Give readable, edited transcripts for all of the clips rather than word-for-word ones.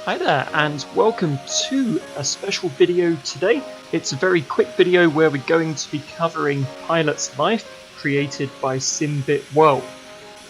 Hi there and welcome to a special video today. It's a very quick video where we're going to be covering Pilot's Life created by Simbitworld.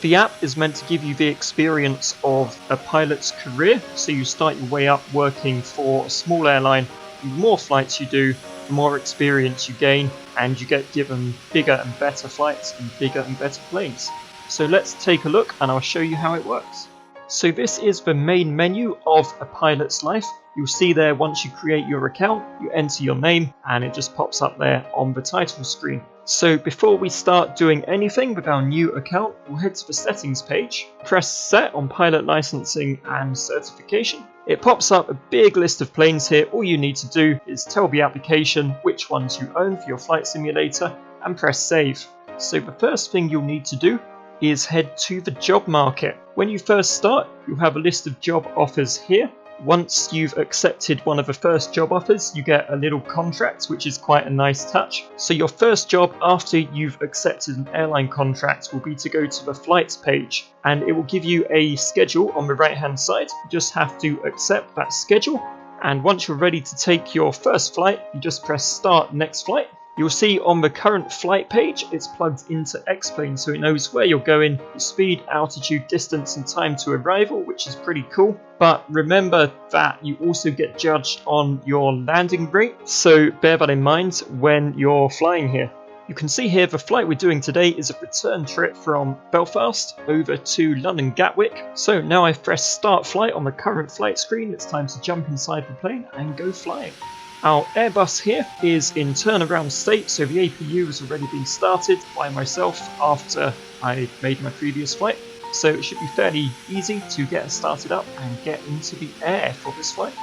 The app is meant to give you the experience of a pilot's career, so you start your way up working for a small airline. The more flights you do, the more experience you gain, and you get given bigger and better flights and bigger and better planes. So let's take a look and I'll show you how it works. So this is the main menu of a pilot's life. You'll see there once you create your account, you enter your name and it just pops up there on the title screen. So before we start doing anything with our new account, we'll head to the settings page, press set on pilot licensing and certification. It pops up a big list of planes here. All you need to do is tell the application which ones you own for your flight simulator and press save. So the first thing you'll need to do is head to the job market. When you first start, you'll have a list of job offers here. Once you've accepted one of the first job offers, you get a little contract, which is quite a nice touch. So your first job after you've accepted an airline contract will be to go to the flights page, and it will give you a schedule on the right hand side. You just have to accept that schedule, and once you're ready to take your first flight, you just press start next flight. You'll see on the current flight page, it's plugged into X-Plane, so it knows where you're going, your speed, altitude, distance and time to arrival, which is pretty cool. But remember that you also get judged on your landing rate, so bear that in mind when you're flying here. You can see here the flight we're doing today is a return trip from Belfast over to London Gatwick. So now I've pressed start flight on the current flight screen, it's time to jump inside the plane and go flying. Our Airbus here is in turnaround state, so the APU has already been started by myself after I made my previous flight. So it should be fairly easy to get started up and get into the air for this flight.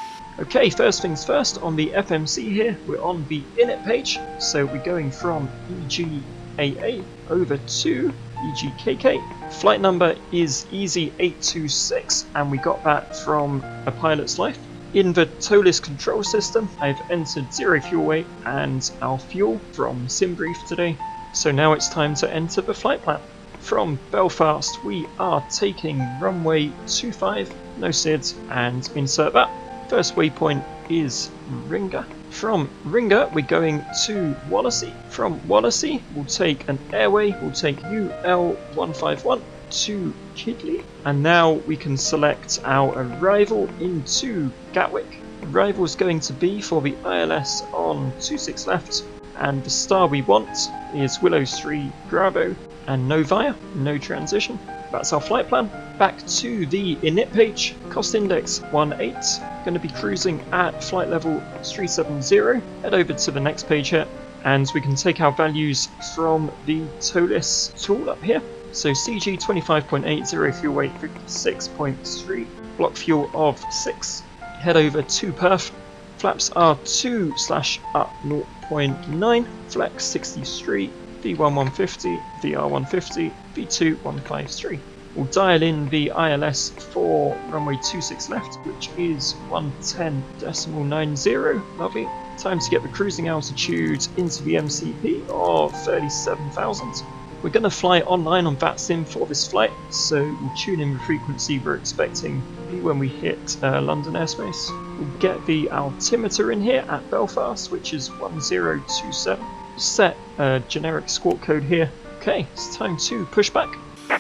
Okay, first things first, on the FMC here, we're on the init page. So we're going from EGAA over to EGKK. Flight number is EZ826 and we got that from a pilot's life. In the Toliss control system, I've entered 0 fuel weight and our fuel from SimBrief today. So now it's time to enter the flight plan. From Belfast, we are taking runway 25, no SID, and insert that. First waypoint is Ringer. From Ringer, we're going to Wallasey. From Wallasey, we'll take an airway, we'll take UL151 to Kidley, and now we can select our arrival into Gatwick. Arrival is going to be for the ILS on 26 left, and the star we want is Willow 3 Bravo and no via, no transition. That's our flight plan. Back to the init page, cost index 18, going to be cruising at flight level 370. Head over to the next page here and we can take our values from the Toliss tool up here. So CG 25.80, fuel weight 56.3, block fuel of 6. Head over to perf. Flaps are 2/up 0.9, flex 63, V1 150, VR 150, V2 153. We'll dial in the ILS for runway 26 left, which is 110.90. Lovely. Time to get the cruising altitude into the MCP of 37,000. We're going to fly online on VATSIM for this flight, so we'll tune in the frequency we're expecting when we hit London airspace. We'll get the altimeter in here at Belfast, which is 1027. Set a generic squawk code here. Okay, it's time to push back.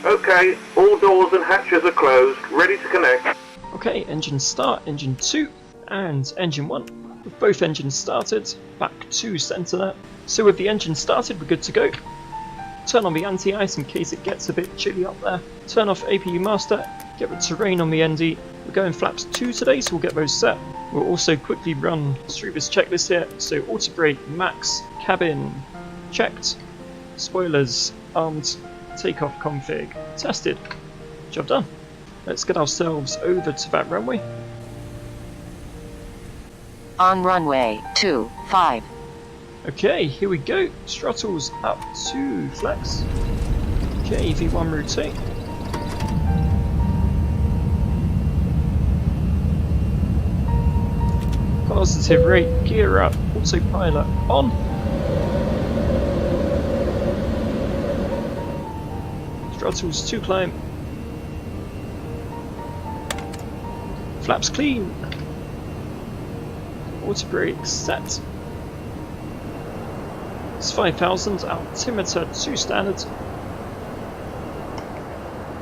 Okay, all doors and hatches are closed, ready to connect. Okay, engine start, engine 2 and engine 1. With both engines started, back to centre there. So with the engine started, we're good to go. Turn on the anti-ice in case it gets a bit chilly up there. Turn off APU master, get the terrain on the ND. We're going flaps 2 today, so we'll get those set. We'll also quickly run through this checklist here. So auto brake, max, cabin, checked, spoilers, armed, takeoff config, tested. Job done. Let's get ourselves over to that runway. On runway 25. Okay, here we go. Throttles up to flex. Okay, V1 rotate. Positive rate, gear up, autopilot on. Throttles to climb. Flaps clean. Auto brake set. It's 5,000, altimeter 2 standard.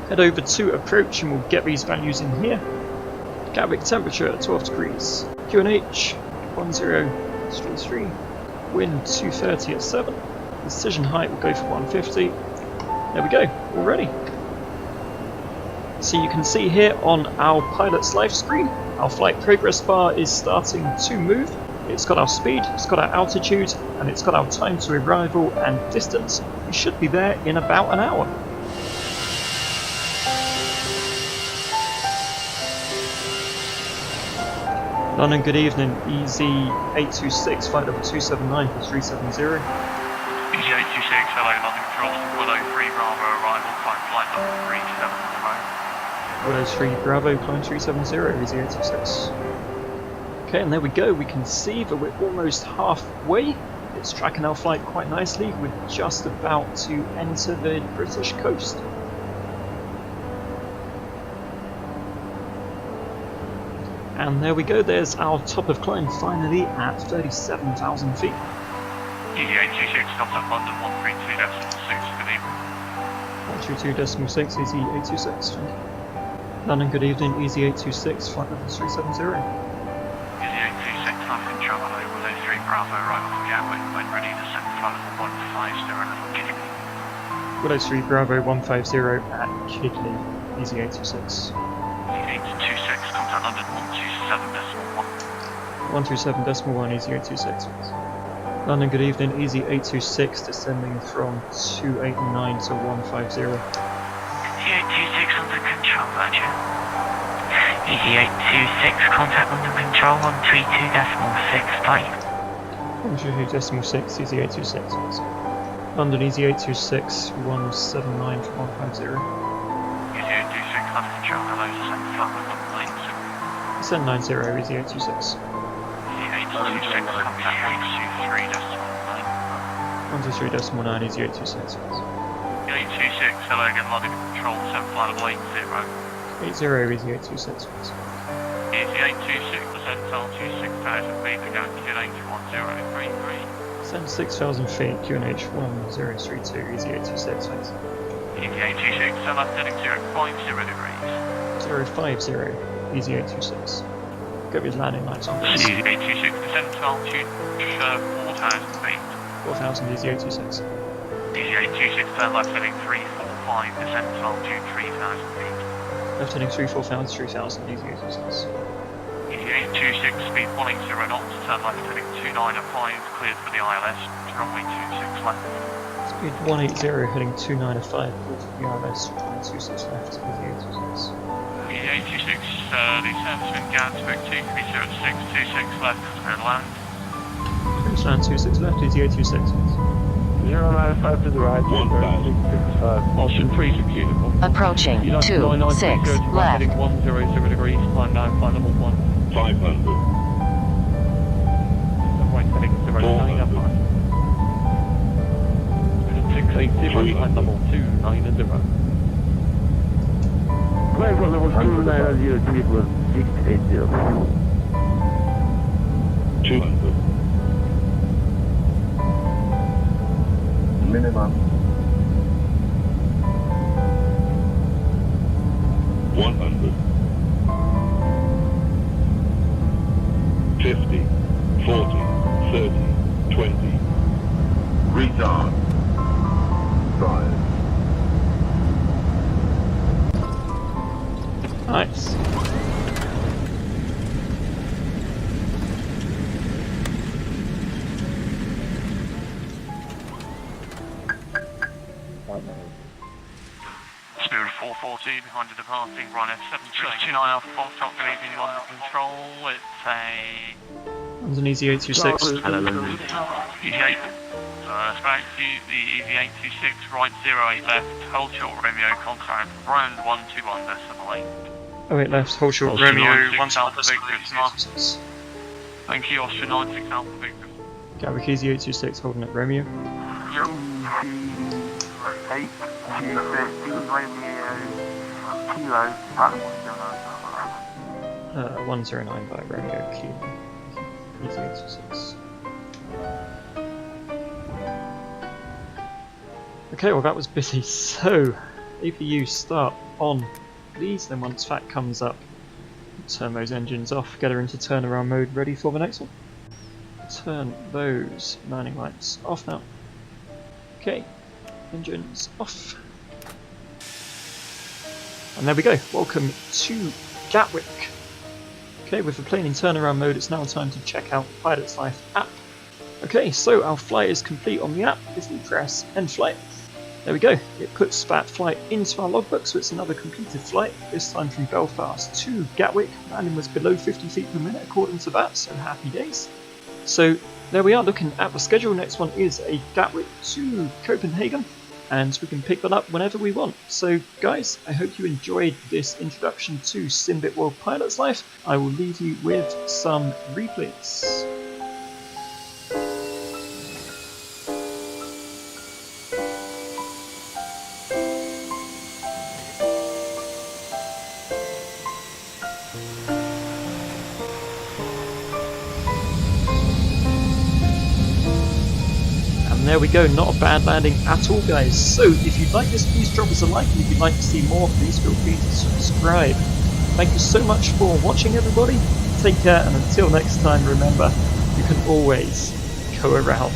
Head over to approach and we'll get these values in here. Gatwick temperature 12 degrees. QNH 1033. Wind 230 at 7. Decision height will go for 150. There we go, all ready. So you can see here on our pilot's live screen, our flight progress bar is starting to move. It's got our speed, it's got our altitude, and it's got our time to arrival and distance. We should be there in about an hour. London, good evening. EZ826, flight level 279 for 370. EZ826, hello, London Control, 103 Bravo, arrival, flight level 370. 103 Bravo, climb 370, EZ826. Okay, and there we go. We can see that we're almost halfway. It's tracking our flight quite nicely. We're just about to enter the British coast. And there we go, there's our top of climb finally at 37,000 feet. EZ826, contact London 132.6, good evening. 132.6, EZ826, thank you. London, good evening, EZ826, flight level 370. EZ826, London Control, hello, 103 Bravo, arrival from Gatwick, when ready to send flight level 150 at Kidney. 103 Bravo 150 at Kidney, EZ826. EZ826, contact London 127.1, EZ826. London, good evening, EZ826 descending from 289 to 150. EZ826 under control, Roger. EZ826, contact London Control 132.6, flight. 132.6, EZ826. London, EZ826 179 to 150. EZ826, London Control, hello, descend flight level 90. Descend 90, EZ826. EZ826, contact 123.9, 123.9. EZ826. 826, hello again, London Control, 7 flight level 80. 80, EZ826. EZ826, descend altitude 6,000 feet, again, QNH 1033. Descend 6,000 feet, QNH 1032, EZ826, thanks. EZ826, send left heading 050 degrees. 050, EZ826. Go with landing lights on, please. EZ826, descend to altitude 4,000 feet. 4,000, EZ826. EZ826, turn left heading 345, descend to altitude 3,000 feet. Left heading 345, 3,000, EZ826. EZ826, speed 180 knots, turn left heading 29 at 5, cleared for the ILS, runway 26 left. Speed 180, heading 29 at 5, cleared for the ILS, runway 26 left, EZ826. EZ826, the serviceman Gatwick 2306, 26 left, clear to land. Clear to land 26 left, EZ826. 095 to the right, 665. Option 3 executable. Approaching 26 left. Heading 100 degrees, climb down, flight level 1. 500. Right heading 090 at 5. 680, flight level 290. Flight level 290, equals 680. 200. Minimum. 100. 50. 40. 30. 20. Retard. 5. Nice. Spirit 440 behind the departing runway 729 Alpha Foxtrot, good evening, London Control. It's a... London, EZ826. Hello, London. EZ8. Back to the EZ826, right 08 left, hold short Romeo, contact round 121.8. 08 left, hold short, Austrian Romeo, 96 Alpha 1 Victor, EZ826. Thank you, Austrian 96 Alpha Victor. Gatwick EZ826 holding at Romeo. EZ826 Romeo, Kilo, 109 by Romeo Kilo. Easy 86. Okay, well that was busy. So, APU start on, please. Then once that comes up, turn those engines off, get her into turnaround mode, ready for the next one. Turn those landing lights off now. Okay, engines off. And there we go, welcome to Gatwick. Okay, with the plane in turnaround mode, it's now time to check out the Pilot's Life app. Okay, so our flight is complete on the app. If we press end flight, there we go, it puts that flight into our logbook, so it's another completed flight, this time from Belfast to Gatwick. Landing was below 50 feet per minute according to that, so happy days. So there we are looking at the schedule. Next one is a Gatwick to Copenhagen, and we can pick that up whenever we want. So guys, I hope you enjoyed this introduction to Simbitworld Pilot's Life. I will leave you with some replays. There we go, not a bad landing at all guys. So if you'd like this, please drop us a like, and if you'd like to see more, please feel free to subscribe. Thank you so much for watching everybody, take care, and until next time remember, you can always go around.